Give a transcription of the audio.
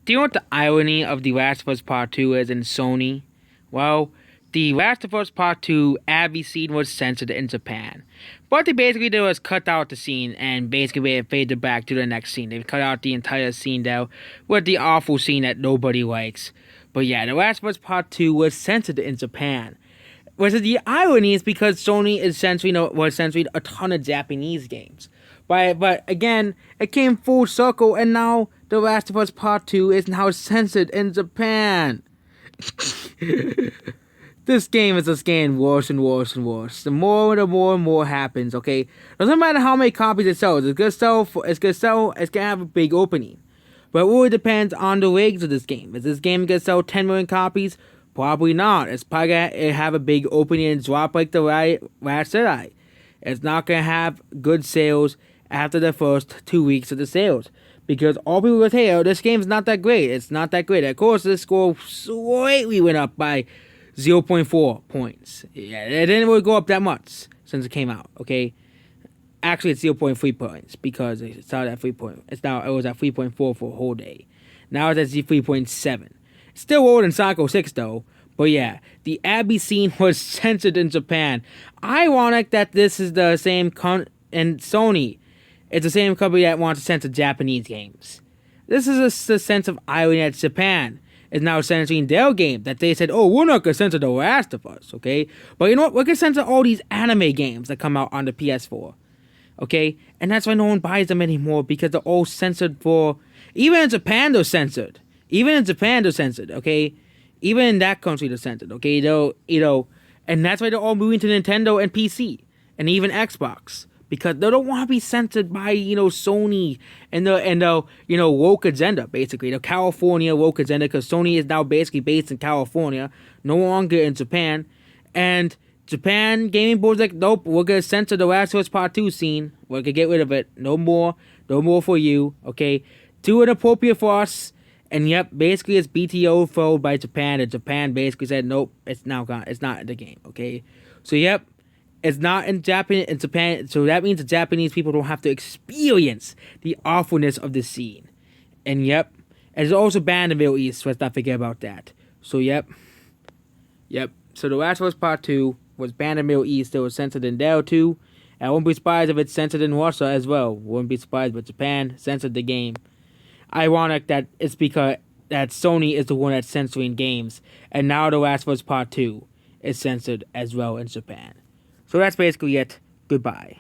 Do you know what the irony of The Last of Us Part 2 is in Sony? Well, The Last of Us Part 2 Abby scene was censored in Japan. What they basically did was cut out the scene and basically faded back to the next scene. They cut out the entire scene there with the awful scene that nobody likes. But yeah, The Last of Us Part 2 was censored in Japan. Which is the irony is because Sony is was censoring a ton of Japanese games. But again, it came full circle, and now The Last of Us Part 2 is now censored in Japan. This game is just getting worse and worse and worse. The more and more happens, okay? Doesn't matter how many copies it sells. It's gonna have a big opening. But it really depends on the legs of this game. Is this game gonna sell 10 million copies? Probably not. It's probably gonna have a big opening and drop like the Last Jedi. It's not gonna have good sales after the first 2 weeks of the sales. Because all people will say, oh, this game's not that great. It's not that great. Of course, this score slightly went up by 0.4 points. Yeah, it didn't really go up that much since it came out, okay? Actually, it's 0.3 points because it started at 3 point. It was at 3.4 for a whole day. Now it's at 3.7. Still lower than Psycho 6 though. But yeah, the Abby scene was censored in Japan. Ironic that this is the same and Sony. It's the same company that wants to censor Japanese games. This is a sense of irony that Japan is now censoring their game. That they said, oh, we're not going to censor The Last of Us, okay? But you know what? We're going to censor all these anime games that come out on the PS4, okay? And that's why no one buys them anymore because they're all censored for... Even in Japan, they're censored. Okay? Even in that country, they're censored, okay? And that's why they're all moving to Nintendo and PC and even Xbox. Because they don't want to be censored by, Sony and the woke agenda, basically. The California woke agenda, because Sony is now basically based in California, no longer in Japan. And Japan gaming boards like, nope, we're going to censor The Last of Us Part 2 scene. We're going to get rid of it. No more for you, okay? Too inappropriate for us. And yep, basically it's BTO followed by Japan. And Japan basically said, nope, it's now gone. It's not in the game, okay? So yep. It's not in Japan, so that means the Japanese people don't have to experience the awfulness of the scene. And yep, it's also banned in the Middle East, so let's not forget about that. So yep. So The Last of Us Part 2 was banned in the Middle East, it was censored in there too. And I wouldn't be surprised if it's censored in Russia as well. Wouldn't be surprised, but Japan censored the game. Ironic that it's because that Sony is the one that's censoring games, and now The Last of Us Part 2 is censored as well in Japan. So that's basically it. Goodbye.